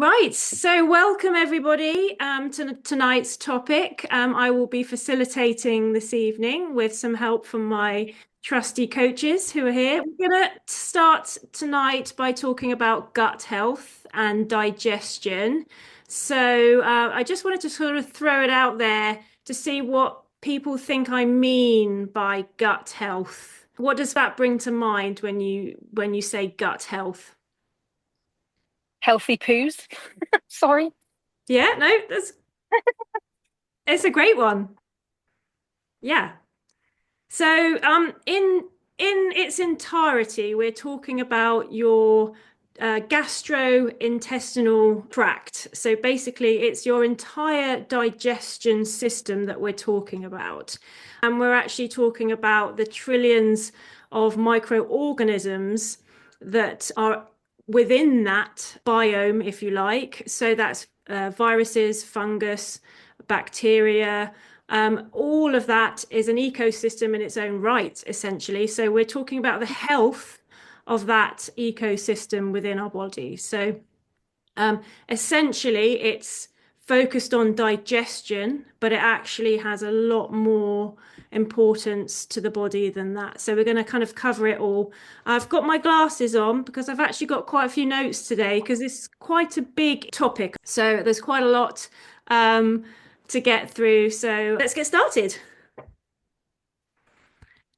Right, so welcome everybody to tonight's topic. I will be facilitating this evening with some help from my trusty coaches who are here. We're going to start tonight by talking about gut health and digestion. So I just wanted to sort of throw it out there to see what people think I mean by gut health. What does that bring to mind when you say gut health? Healthy poos. Sorry. Yeah, no, it's a great one. Yeah. So, in its entirety, we're talking about your gastrointestinal tract. So basically, it's your entire digestion system that we're talking about. And we're actually talking about the trillions of microorganisms that are within that biome, if you like. So that's viruses, fungus, bacteria. All of that is an ecosystem in its own right, essentially. So we're talking about the health of that ecosystem within our body. So essentially, it's focused on digestion, but it actually has a lot more importance to the body than that. So we're going to kind of cover it all. I've got my glasses on because I've actually got quite a few notes today because it's quite a big topic. So there's quite a lot to get through. So let's get started.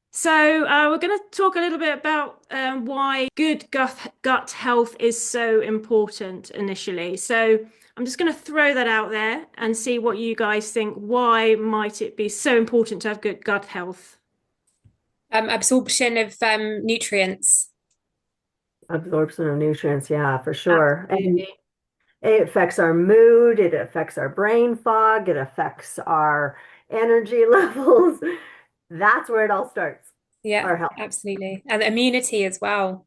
So we're going to talk a little bit about why good gut health is so important initially. So I'm just going to throw that out there and see what you guys think. Why might it be so important to have good gut health? Absorption of nutrients. Absorption of nutrients, yeah, for sure. And Absolutely. it affects our mood, it affects our brain fog, it affects our energy levels. That's where it all starts. Yeah, Our health. absolutely. And immunity as well.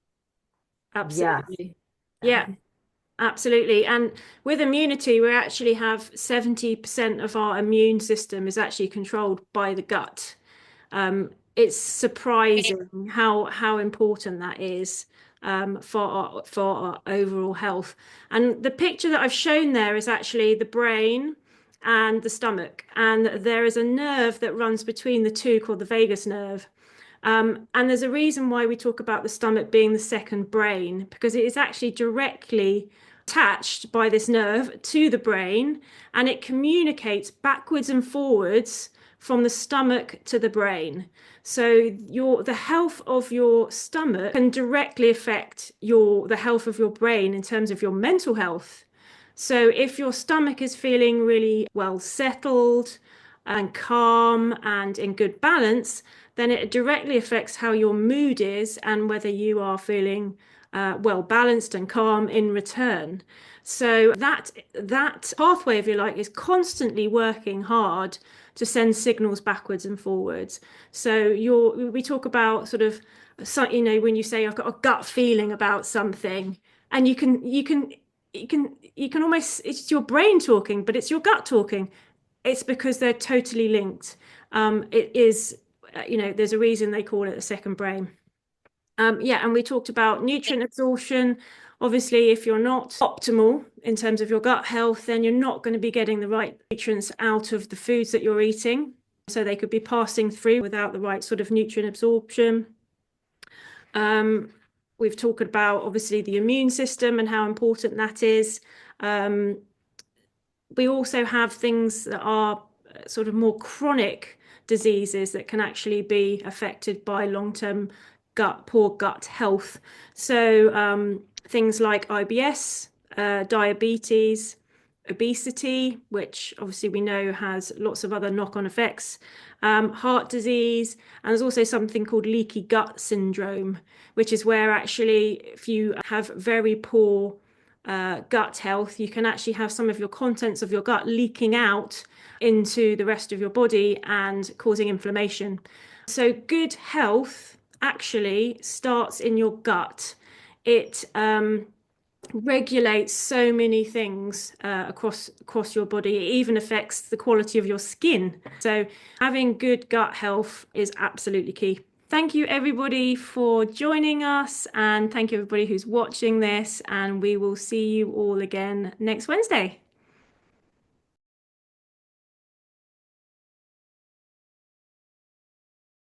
Yes. Absolutely. Yeah, absolutely. And with immunity, we actually have 70% of our immune system is actually controlled by the gut. It's surprising how important that is for our overall health. And the picture that I've shown there is actually the brain and the stomach, and there is a nerve that runs between the two called the vagus nerve. And there's a reason why we talk about the stomach being the second brain, because it is actually directly attached by this nerve to the brain, and it communicates backwards and forwards from the stomach to the brain. So the health of your stomach can directly affect the health of your brain in terms of your mental health. So if your stomach is feeling really well settled and calm and in good balance, then it directly affects how your mood is and whether you are feeling well balanced and calm in return. So that pathway, if you like, is constantly working hard to send signals backwards and forwards. So we talk about sort of, when you say I've got a gut feeling about something, and you can almost, it's your brain talking, but it's your gut talking. It's because they're totally linked. It is, there's a reason they call it a second brain. Yeah, and we talked about nutrient absorption. Obviously, if you're not optimal in terms of your gut health, then you're not going to be getting the right nutrients out of the foods that you're eating. So they could be passing through without the right sort of nutrient absorption. We've talked about obviously the immune system and how important that is. We also have things that are sort of more chronic diseases that can actually be affected by long-term poor gut health. So things like IBS, diabetes, obesity, which obviously we know has lots of other knock-on effects, heart disease, and there's also something called leaky gut syndrome, which is where actually if you have very poor gut health, you can actually have some of your contents of your gut leaking out into the rest of your body and causing inflammation. So good health actually starts in your gut. It regulates so many things across your body. It even affects the quality of your skin. So having good gut health is absolutely key. thank you everybody for joining us, and thank you everybody who's watching this, and we will see you all again next Wednesday.